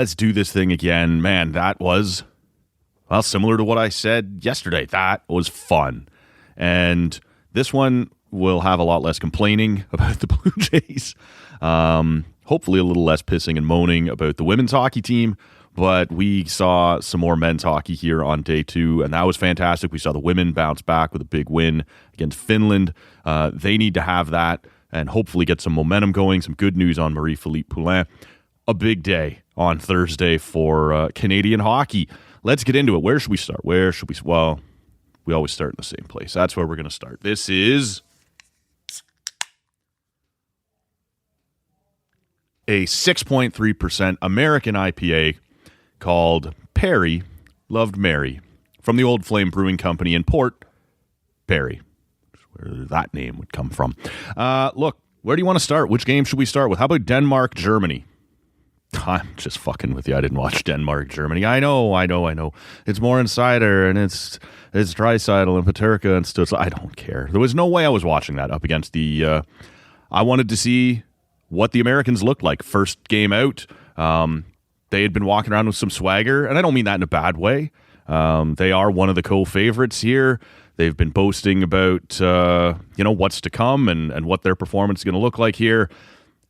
Let's do this thing again. Man, that was, well, similar to what I said yesterday. That was fun. And this one will have a lot less complaining about the Blue Jays. Hopefully a little less pissing and moaning about the women's hockey team. But we saw some more men's hockey here on day 2, and that was fantastic. We saw the women bounce back with a big win against Finland. They need to have that and hopefully get some momentum going. Some good news on Marie-Philippe Poulin. A big day on Thursday for Canadian hockey. Let's get into it. Where should we start? Well, we always start in the same place. That's where we're going to start. This is a 6.3% American IPA called Perry Loved Mary from the Old Flame Brewing Company in Port Perry, where that name would come from. Look, where do you want to start? Which game should we start with? How about Denmark, Germany? I'm just fucking with you. I didn't watch Denmark, Germany. I know. It's more Insider, and it's Draisaitl and Paterka and Stutz. I don't care. There was no way I was watching that up against the... I wanted to see what the Americans looked like. First game out, they had been walking around with some swagger, and I don't mean that in a bad way. They are one of the co-favorites here. They've been boasting about what's to come and what their performance is going to look like here.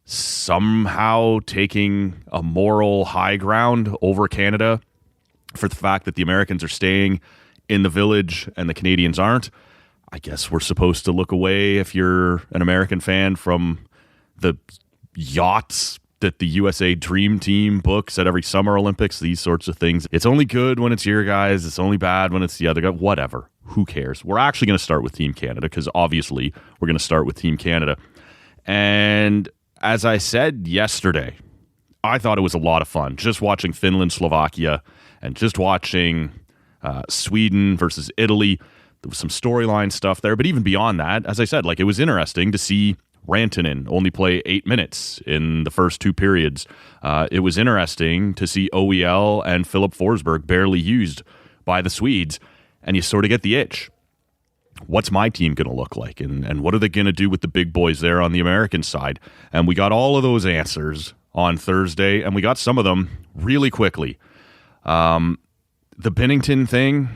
Somehow taking a moral high ground over Canada for the fact that the Americans are staying in the village and the Canadians aren't. I guess we're supposed to look away, if you're an American fan, from the yachts that the USA Dream Team books at every Summer Olympics, these sorts of things. It's only good when it's your guys. It's only bad when it's the other guy. Whatever. Who cares? We're actually going to start with Team Canada because obviously we're going to start with Team Canada. And as I said yesterday, I thought it was a lot of fun just watching Finland, Slovakia, and just watching Sweden versus Italy. There was some storyline stuff there, but even beyond that, as I said, it was interesting to see Rantanen only play 8 minutes in the first 2 periods. It was interesting to see OEL and Philip Forsberg barely used by the Swedes, and you sort of get the itch. What's my team going to look like, and what are they going to do with the big boys there on the American side? And we got all of those answers on Thursday, and we got some of them really quickly. The Binnington thing,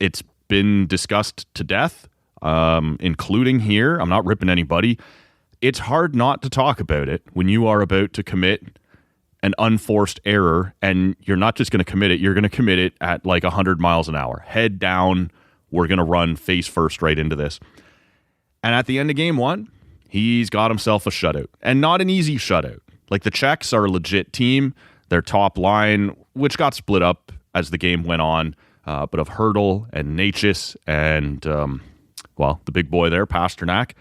it's been discussed to death. Including here. I'm not ripping anybody. It's hard not to talk about it when you are about to commit an unforced error, and you're not just going to commit it, you're going to commit it at 100 miles an hour. Head down, we're going to run face first right into this. And at the end of game 1, he's got himself a shutout. And not an easy shutout. The Czechs are a legit team. Their top line, which got split up as the game went on, but of Hurdle and Natchez and... the big boy there, Pasternak,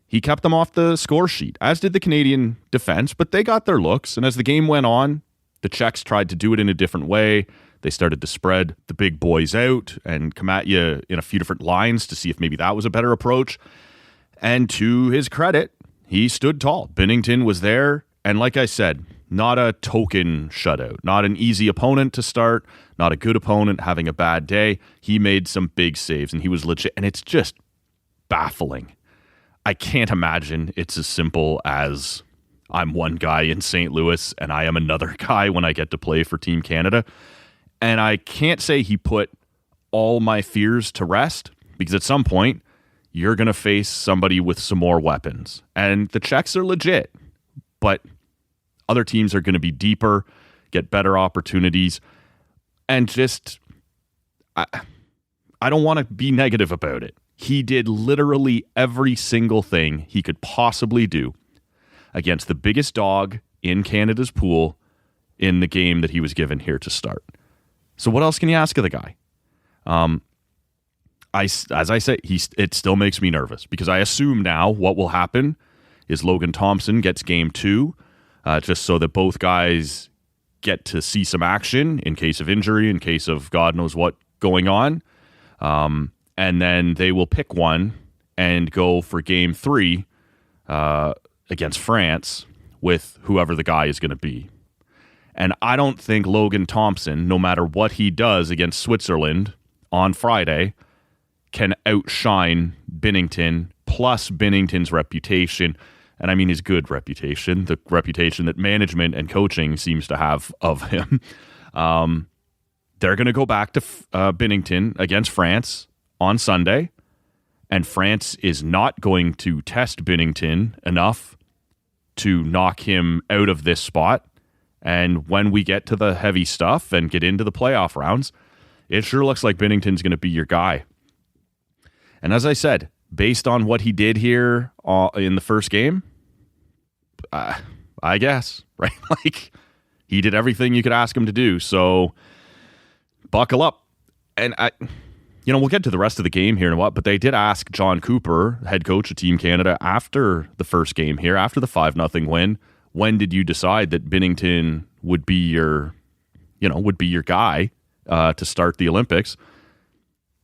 he kept them off the score sheet, as did the Canadian defense, but they got their looks. And as the game went on, the Czechs tried to do it in a different way. They started to spread the big boys out and come at you in a few different lines to see if maybe that was a better approach. And to his credit, he stood tall. Binnington was there. And like I said, not a token shutout, not an easy opponent to start, not a good opponent having a bad day. He made some big saves, and he was legit. And it's just baffling. I can't imagine it's as simple as I'm one guy in St. Louis and I am another guy when I get to play for Team Canada. And I can't say he put all my fears to rest, because at some point you're going to face somebody with some more weapons. And the Czechs are legit, but other teams are going to be deeper, get better opportunities, and just, I don't want to be negative about it. He did literally every single thing he could possibly do against the biggest dog in Canada's pool in the game that he was given here to start. So what else can you ask of the guy? As I say, it still makes me nervous, because I assume now what will happen is Logan Thompson gets game 2, just so that both guys get to see some action in case of injury, in case of God knows what going on. And then they will pick one and go for game 3 against France with whoever the guy is going to be. And I don't think Logan Thompson, no matter what he does against Switzerland on Friday, can outshine Binnington, plus Binnington's reputation and I mean his good reputation, the reputation that management and coaching seems to have of him. They're going to go back to Binnington against France on Sunday, and France is not going to test Binnington enough to knock him out of this spot. And when we get to the heavy stuff and get into the playoff rounds, it sure looks like Binnington's going to be your guy. And as I said, based on what he did here in the first game, I guess, right? Like, he did everything you could ask him to do. So buckle up. And we'll get to the rest of the game here in a while, but they did ask John Cooper, head coach of Team Canada, after the first game here, after the 5-0 win, when did you decide that Binnington would be your guy to start the Olympics?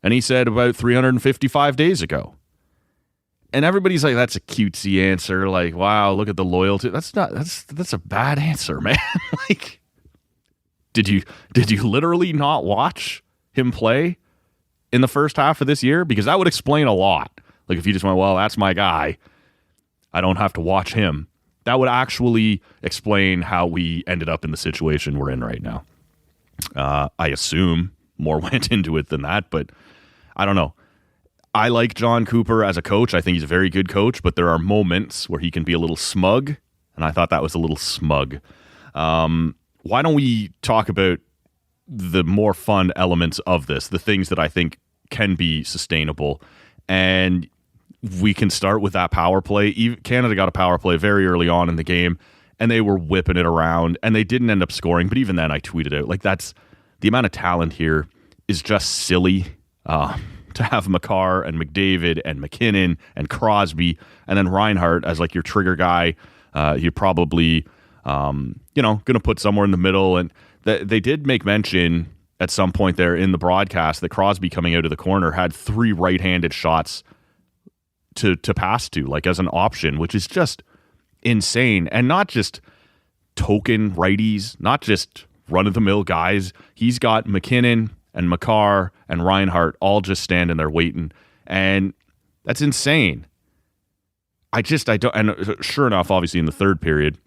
And he said about 355 days ago. And everybody's like, that's a cutesy answer. Like, wow, look at the loyalty. That's a bad answer, man. Like, did you literally not watch him play in the first half of this year? Because that would explain a lot. Like, if you just went, well, that's my guy, I don't have to watch him. That would actually explain how we ended up in the situation we're in right now. I assume more went into it than that, but I don't know. I like John Cooper as a coach. I think he's a very good coach, but there are moments where he can be a little smug, and I thought that was a little smug. Why don't we talk about the more fun elements of this, the things that I think can be sustainable, and we can start with that power play. Canada got a power play very early on in the game, and they were whipping it around, and they didn't end up scoring, but even then I tweeted out, like, that's the amount of talent here is just silly. To have Makar and McDavid and McKinnon and Crosby and then Reinhart as like your trigger guy, you're probably going to put somewhere in the middle. And they did make mention at some point there in the broadcast that Crosby coming out of the corner had 3 right-handed shots to pass to, like, as an option, which is just insane. And not just token righties, not just run-of-the-mill guys. He's got McKinnon and Makar and Reinhart all just standing there waiting. And that's insane. I don't, and sure enough, obviously in the third period,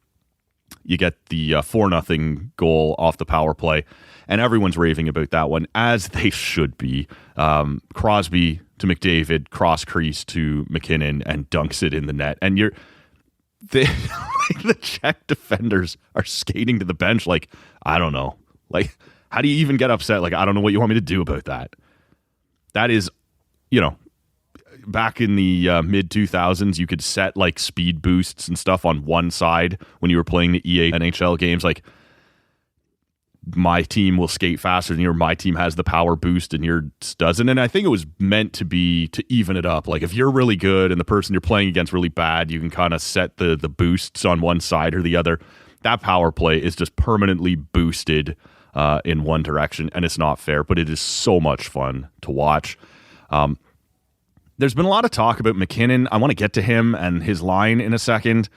you get the 4-0 goal off the power play, and everyone's raving about that one, as they should be. Crosby to McDavid, cross crease to McKinnon, and dunks it in the net. And the Czech defenders are skating to the bench like, I don't know. Like, how do you even get upset? Like, I don't know what you want me to do about that. That is, back in the mid-2000s, you could set, like, speed boosts and stuff on one side when you were playing the EA NHL games. Like, my team will skate faster than my team has the power boost and yours doesn't. And I think it was meant to be to even it up. Like, if you're really good and the person you're playing against really bad, you can kind of set the boosts on one side or the other. That power play is just permanently boosted in one direction, and it's not fair, but it is so much fun to watch. There's been a lot of talk about McKinnon. I want to get to him and his line in a second,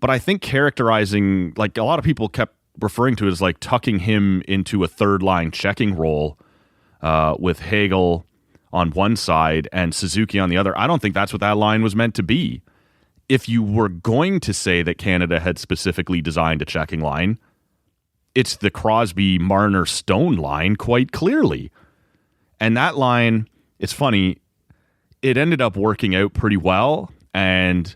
but I think characterizing, like, a lot of people kept referring to it as like tucking him into a third line checking role with Hagel on one side and Suzuki on the other. I don't think that's what that line was meant to be. If you were going to say that Canada had specifically designed a checking line, it's the Crosby, Marner, Stone line quite clearly. And that line, it's funny, it ended up working out pretty well. And,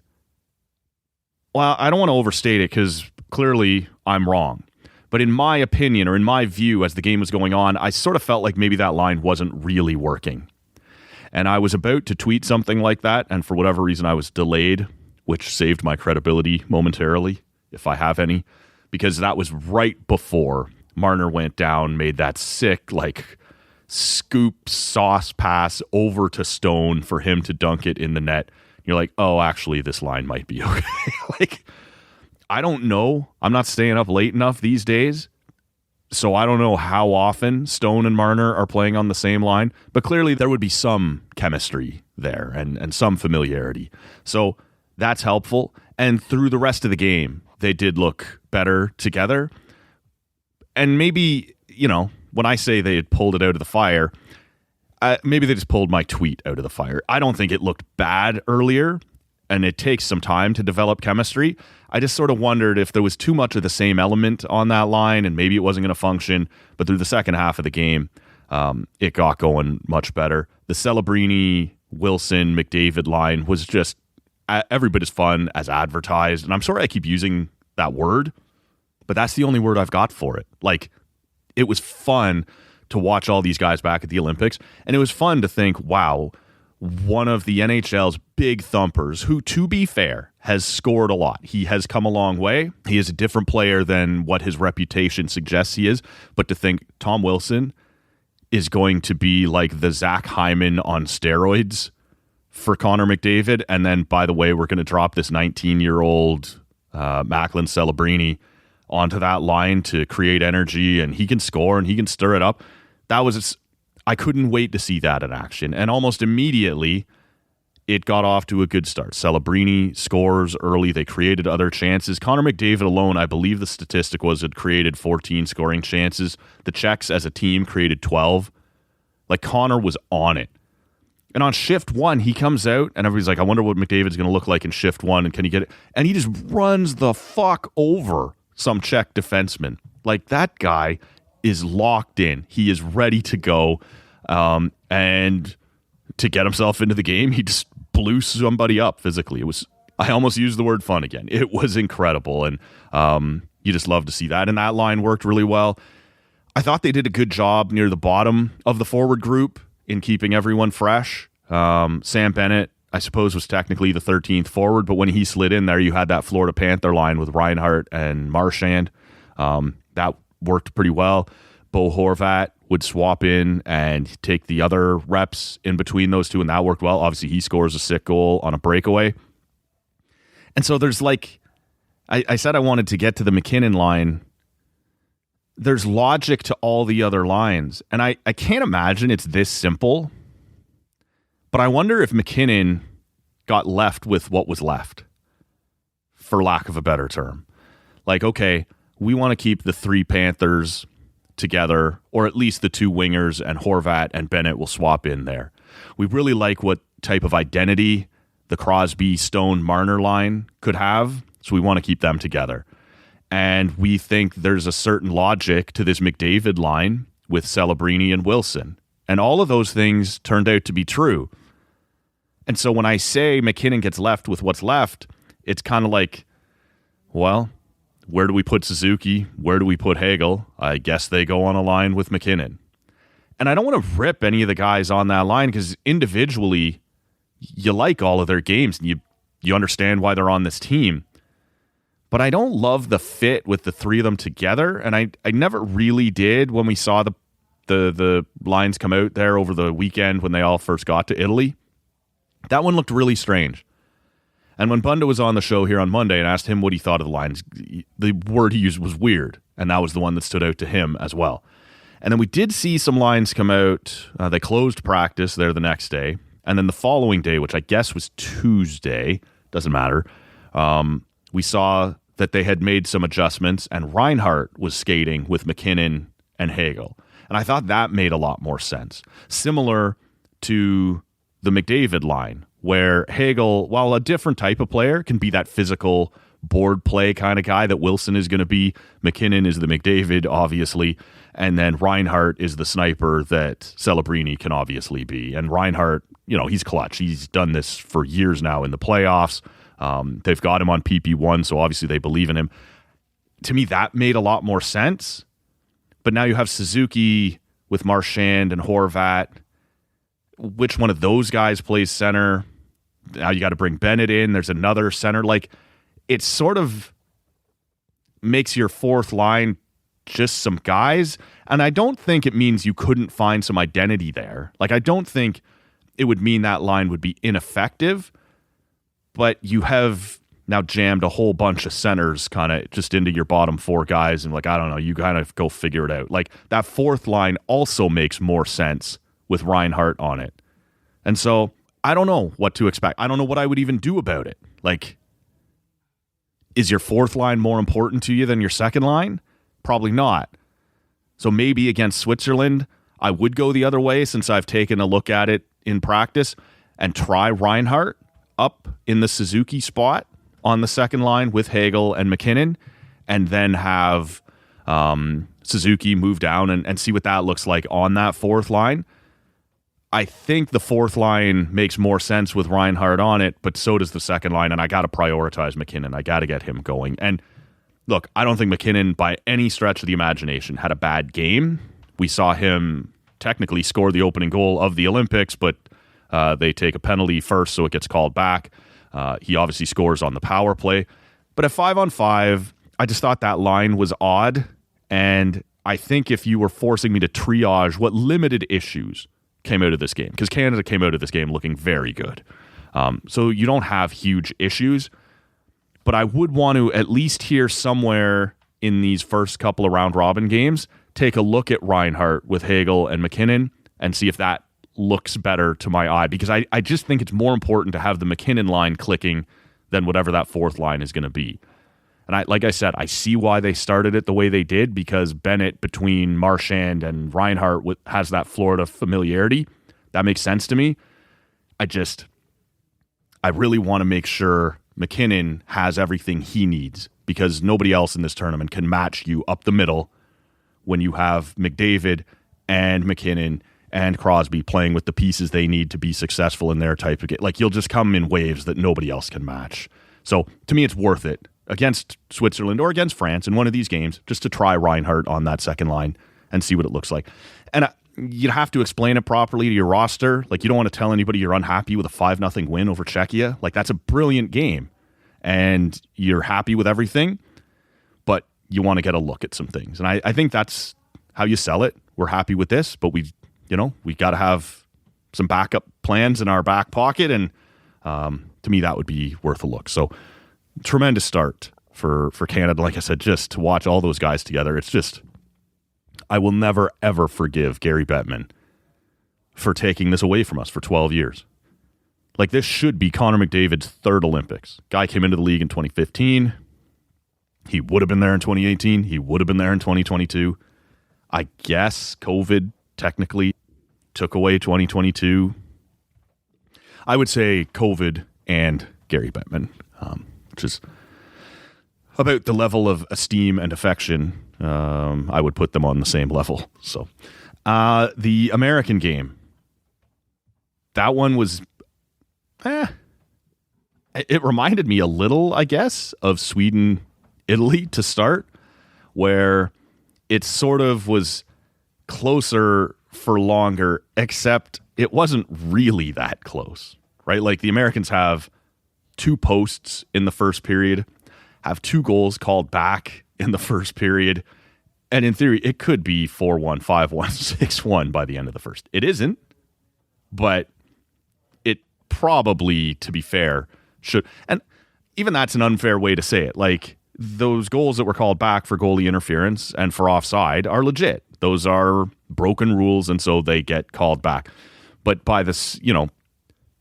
well, I don't want to overstate it because clearly I'm wrong. But in my opinion, or in my view, as the game was going on, I sort of felt like maybe that line wasn't really working. And I was about to tweet something like that, and for whatever reason I was delayed, which saved my credibility momentarily, if I have any. Because that was right before Marner went down, made that sick, like, scoop sauce pass over to Stone for him to dunk it in the net. You're like, oh, actually, this line might be okay. Like, I don't know. I'm not staying up late enough these days, so I don't know how often Stone and Marner are playing on the same line, but clearly there would be some chemistry there and some familiarity. So that's helpful. And through the rest of the game, they did look better together. And maybe, when I say they had pulled it out of the fire, maybe they just pulled my tweet out of the fire. I don't think it looked bad earlier. and it takes some time to develop chemistry. I just sort of wondered if there was too much of the same element on that line and maybe it wasn't going to function. But through the second half of the game, it got going much better. The Celebrini, Wilson, McDavid line was just every bit as fun as advertised. And I'm sorry I keep using that word, but that's the only word I've got for it. Like, it was fun to watch all these guys back at the Olympics. And it was fun to think, wow, one of the NHL's big thumpers, who, to be fair, has scored a lot. He has come a long way. He is a different player than what his reputation suggests he is. But to think Tom Wilson is going to be like the Zach Hyman on steroids for Connor McDavid. And then, by the way, we're going to drop this 19-year-old Macklin Celebrini onto that line to create energy, and he can score and he can stir it up. I couldn't wait to see that in action. And almost immediately, it got off to a good start. Celebrini scores early. They created other chances. Connor McDavid alone, I believe the statistic was, had created 14 scoring chances. The Czechs as a team created 12. Like, Connor was on it. And on shift one, he comes out, and everybody's like, I wonder what McDavid's going to look like in shift one, and can he get it? And he just runs the fuck over some Czech defenseman. Like, that guy is locked in. He is ready to go. And to get himself into the game, he just blew somebody up physically. I almost used the word fun again. It was incredible. And you just love to see that. And that line worked really well. I thought they did a good job near the bottom of the forward group in keeping everyone fresh. Sam Bennett, I suppose, was technically the 13th forward, but when he slid in there, you had that Florida Panther line with Reinhart and Marchand. That worked pretty well. Bo Horvat would swap in and take the other reps in between those two, and that worked well. Obviously, he scores a sick goal on a breakaway. And so there's like, I said I wanted to get to the McKinnon line. There's logic to all the other lines, and I can't imagine it's this simple, but I wonder if McKinnon got left with what was left, for lack of a better term. Like, okay, we want to keep the three Panthers together, or at least the two wingers, and Horvat and Bennett will swap in there. We really like what type of identity the Crosby, Stone, Marner line could have, so we want to keep them together. And we think there's a certain logic to this McDavid line with Celebrini and Wilson. And all of those things turned out to be true. And so when I say McKinnon gets left with what's left, it's kind of like, well, where do we put Suzuki? Where do we put Hagel? I guess they go on a line with McKinnon. And I don't want to rip any of the guys on that line because individually, you like all of their games and you understand why they're on this team. But I don't love the fit with the three of them together. And I never really did when we saw the lines come out there over the weekend when they all first got to Italy. That one looked really strange. And when Bunda was on the show here on Monday and asked him what he thought of the lines, the word he used was weird. And that was the one that stood out to him as well. And then we did see some lines come out. They closed practice there the next day. And then the following day, which I guess was Tuesday, doesn't matter, we saw that they had made some adjustments and Reinhart was skating with McKinnon and Hagel. And I thought that made a lot more sense. Similar to the McDavid line, where Hagel, while a different type of player, can be that physical board play kind of guy that Wilson is going to be. McKinnon is the McDavid, obviously. And then Reinhart is the sniper that Celebrini can obviously be. And Reinhart, he's clutch. He's done this for years now in the playoffs. They've got him on PP1, so obviously they believe in him. To me, that made a lot more sense. But now you have Suzuki with Marchand and Horvat. Which one of those guys plays center? Now you got to bring Bennett in. There's another center. Like, it sort of makes your fourth line just some guys. And I don't think it means you couldn't find some identity there. Like, I don't think it would mean that line would be ineffective. But you have now jammed a whole bunch of centers kind of just into your bottom four guys. And like, I don't know, you kind of go figure it out. Like, that fourth line also makes more sense with Reinhart on it. And so I don't know what to expect. I don't know what I would even do about it. Like, is your fourth line more important to you than your second line? Probably not. So maybe against Switzerland, I would go the other way since I've taken a look at it in practice and try Reinhart. up in the Suzuki spot on the second line with Hagel and McKinnon, and then have Suzuki move down and see what that looks like on that fourth line. I think the fourth line makes more sense with Reinhart on it, but so does the second line, and I got to prioritize McKinnon. I got to get him going. And look, I don't think McKinnon, by any stretch of the imagination, had a bad game. We saw him technically score the opening goal of the Olympics, but they take a penalty first, so it gets called back. He obviously scores on the power play. But at 5-on-5, I just thought that line was odd, and I think if you were forcing me to triage what limited issues came out of this game, because Canada came out of this game looking very good. So you don't have huge issues, but I would want to at least hear somewhere in these first couple of round-robin games, take a look at Reinhart with Hagel and McKinnon and see if that looks better to my eye, because I just think it's more important to have the McKinnon line clicking than whatever that fourth line is going to be. And like I said, I see why they started it the way they did, because Bennett between Marchand and Reinhart has that Florida familiarity. That makes sense to me. I really want to make sure McKinnon has everything he needs, because nobody else in this tournament can match you up the middle when you have McDavid and McKinnon and Crosby playing with the pieces they need to be successful in their type of game. Like, you'll just come in waves that nobody else can match. So to me, it's worth it against Switzerland or against France in one of these games, just to try Reinhart on that second line and see what it looks like. And you'd have to explain it properly to your roster. Like, you don't want to tell anybody you're unhappy with a 5-0 win over Czechia. Like, that's a brilliant game and you're happy with everything, but you want to get a look at some things. And I think that's how you sell it. We're happy with this, but we got to have some backup plans in our back pocket. And to me, that would be worth a look. So tremendous start for Canada. Like I said, just to watch all those guys together, it's just, I will never, ever forgive Gary Bettman for taking this away from us for 12 years. Like, this should be Connor McDavid's third Olympics. Guy came into the league in 2015. He would have been there in 2018. He would have been there in 2022. I guess COVID technically took away 2022. I would say COVID and Gary Bettman, which is about the level of esteem and affection. I would put them on the same level. So the American game, that one was, it reminded me a little, I guess, of Sweden, Italy to start, where it sort of was closer for longer, except it wasn't really that close, right? Like, the Americans have 2 posts in the first period, have 2 goals called back in the first period, and in theory, it could be 4-1, 5-1, 6-1 by the end of the first. It isn't, but it probably, to be fair, should. And even that's an unfair way to say it. Like, those goals that were called back for goalie interference and for offside are legit. Those are broken rules, and so they get called back. But by this,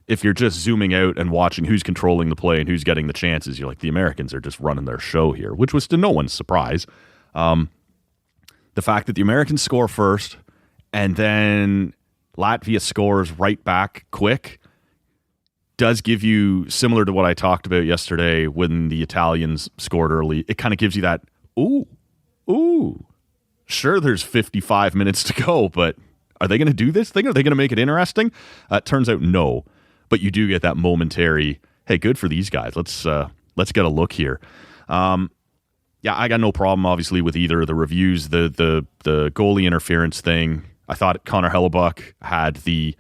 if you're just zooming out and watching who's controlling the play and who's getting the chances, you're like, the Americans are just running their show here, which was to no one's surprise. The fact that the Americans score first and then Latvia scores right back quick does give you, similar to what I talked about yesterday when the Italians scored early, it kind of gives you that, ooh, sure, there's 55 minutes to go, but are they going to do this thing? Are they going to make it interesting? Turns out no, but you do get that momentary, hey, good for these guys. Let's get a look here. I got no problem, obviously, with either of the reviews. The goalie interference thing, I thought Connor Hellebuck had the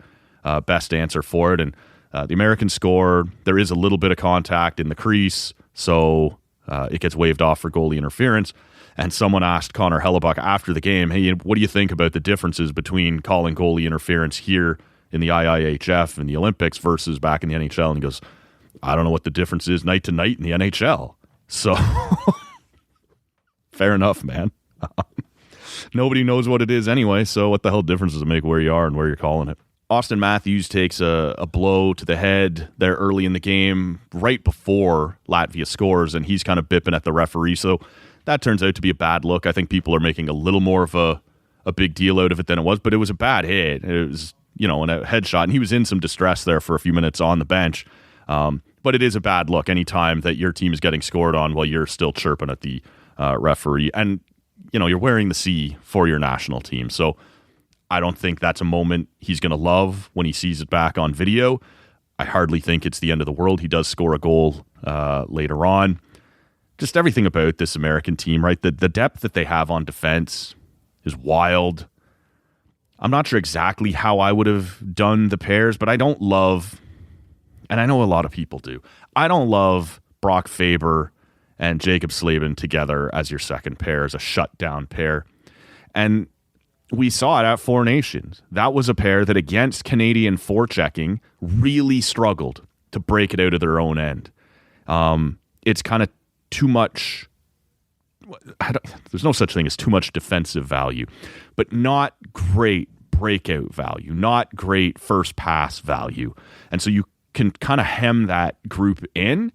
best answer for it, and the Americans score. There is a little bit of contact in the crease, so it gets waved off for goalie interference. And someone asked Connor Hellebuck after the game, hey, what do you think about the differences between calling goalie interference here in the IIHF and the Olympics versus back in the NHL? And he goes, I don't know what the difference is night to night in the NHL. So fair enough, man. Nobody knows what it is anyway, so what the hell difference does it make where you are and where you're calling it? Austin Matthews takes a blow to the head there early in the game, right before Latvia scores, and he's kind of bipping at the referee. So that turns out to be a bad look. I think people are making a little more of a big deal out of it than it was, but it was a bad hit. It was, and a headshot, and he was in some distress there for a few minutes on the bench. But it is a bad look anytime that your team is getting scored on while you're still chirping at the referee. And, you're wearing the C for your national team. So I don't think that's a moment he's going to love when he sees it back on video. I hardly think it's the end of the world. He does score a goal later on. Just everything about this American team, right? The depth that they have on defense is wild. I'm not sure exactly how I would have done the pairs, but I don't love, and I know a lot of people do, I don't love Brock Faber and Jacob Slavin together as your second pair, as a shutdown pair. And we saw it at Four Nations. That was a pair that against Canadian forechecking really struggled to break it out of their own end. It's kind of too much. There's no such thing as too much defensive value, but not great breakout value, not great first pass value. And so you can kind of hem that group in.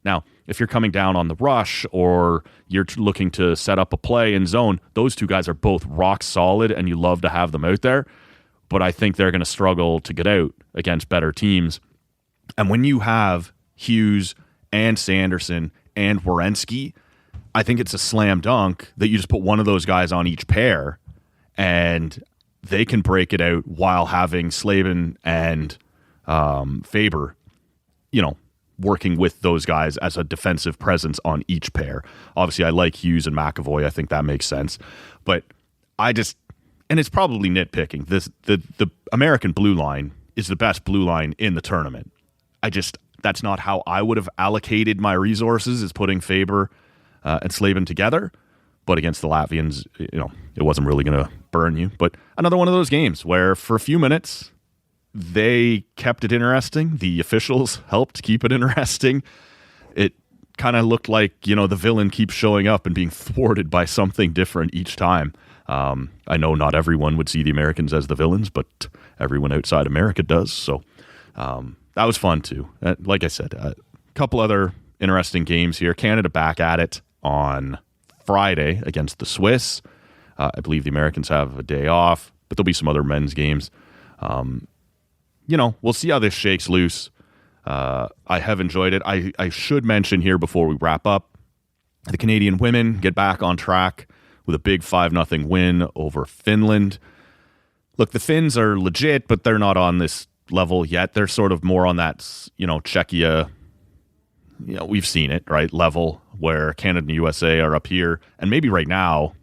Now, if you're coming down on the rush or you're looking to set up a play in zone, those two guys are both rock solid and you love to have them out there. But I think they're going to struggle to get out against better teams. And when you have Hughes and Sanderson and Werenski, I think it's a slam dunk that you just put one of those guys on each pair and they can break it out while having Slavin and Faber, working with those guys as a defensive presence on each pair. Obviously, I like Hughes and McAvoy. I think that makes sense. But and it's probably nitpicking. The American blue line is the best blue line in the tournament. That's not how I would have allocated my resources, is putting Faber and Slavin together. But against the Latvians, it wasn't really going to burn you. But another one of those games where for a few minutes, they kept it interesting. The officials helped keep it interesting. It kind of looked like, the villain keeps showing up and being thwarted by something different each time. I know not everyone would see the Americans as the villains, but everyone outside America does. So that was fun too. Like I said, a couple other interesting games here. Canada back at it on Friday against the Swiss. I believe the Americans have a day off, but there'll be some other men's games. We'll see how this shakes loose. I have enjoyed it. I should mention here before we wrap up, the Canadian women get back on track with a big 5-0 win over Finland. Look, the Finns are legit, but they're not on this level yet. They're sort of more on that, Czechia, we've seen it, right, level where Canada and USA are up here. And maybe right now,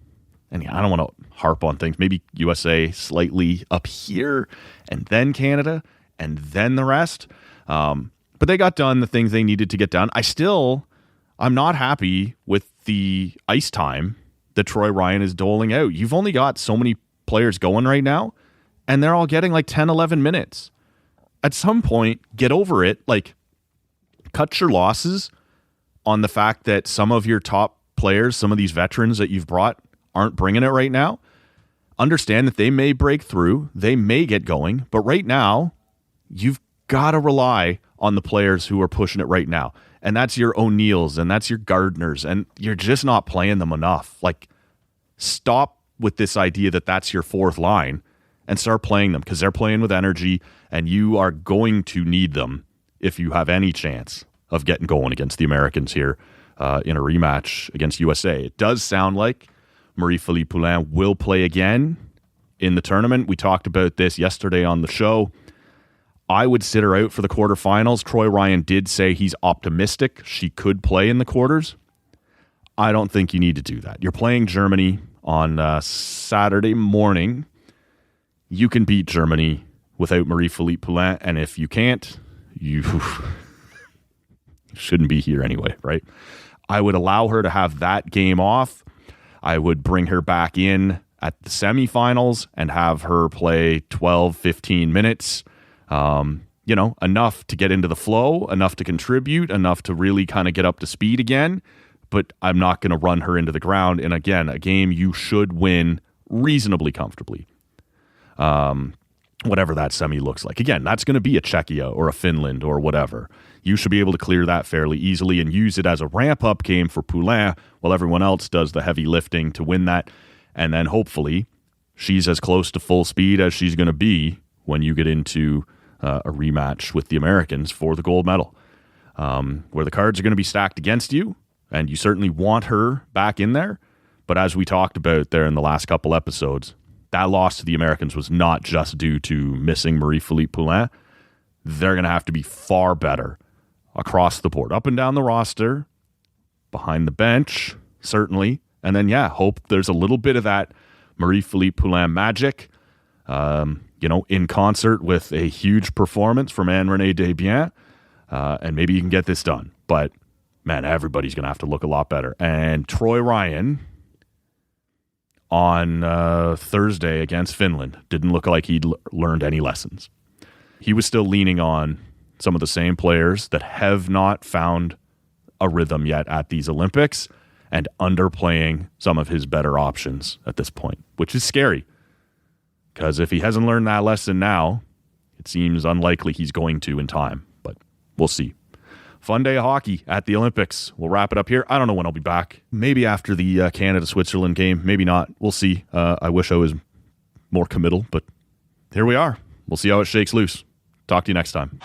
and I don't want to harp on things, maybe USA slightly up here and then Canada and then the rest. But they got done the things they needed to get done. I'm not happy with the ice time that Troy Ryan is doling out. You've only got so many players going right now, and they're all getting like 10, 11 minutes. At some point, get over it. Like, cut your losses on the fact that some of your top players, some of these veterans that you've brought, aren't bringing it right now. Understand that they may break through, they may get going, but right now, you've got to rely on the players who are pushing it right now. And that's your O'Neills, and that's your Gardners, and you're just not playing them enough. Like, stop with this idea that that's your fourth line and start playing them, because they're playing with energy, and you are going to need them if you have any chance of getting going against the Americans here in a rematch against USA. It does sound like Marie-Philippe Poulin will play again in the tournament. We talked about this yesterday on the show. I would sit her out for the quarterfinals. Troy Ryan did say he's optimistic she could play in the quarters. I don't think you need to do that. You're playing Germany on Saturday morning. You can beat Germany without Marie-Philippe Poulin, and if you can't, you shouldn't be here anyway, right? I would allow her to have that game off. I would bring her back in at the semifinals and have her play 12, 15 minutes. Enough to get into the flow, enough to contribute, enough to really kind of get up to speed again. But I'm not going to run her into the ground. And again, a game you should win reasonably comfortably. Whatever that semi looks like. Again, that's going to be a Czechia or a Finland or whatever. You should be able to clear that fairly easily and use it as a ramp-up game for Poulin while everyone else does the heavy lifting to win that. And then hopefully she's as close to full speed as she's going to be when you get into a rematch with the Americans for the gold medal. where the cards are going to be stacked against you, and you certainly want her back in there. But as we talked about there in the last couple episodes, that loss to the Americans was not just due to missing Marie-Philippe Poulin. They're going to have to be far better across the board, up and down the roster, behind the bench, certainly. And then, hope there's a little bit of that Marie-Philippe Poulin magic, in concert with a huge performance from Anne-Renée Desbiens, and maybe you can get this done. But, man, everybody's going to have to look a lot better. And Troy Ryan on Thursday against Finland didn't look like he'd learned any lessons. He was still leaning on some of the same players that have not found a rhythm yet at these Olympics and underplaying some of his better options at this point, which is scary. Because if he hasn't learned that lesson now, it seems unlikely he's going to in time. But we'll see. Fun day of hockey at the Olympics. We'll wrap it up here. I don't know when I'll be back. Maybe after the Canada-Switzerland game. Maybe not. We'll see. I wish I was more committal, but here we are. We'll see how it shakes loose. Talk to you next time.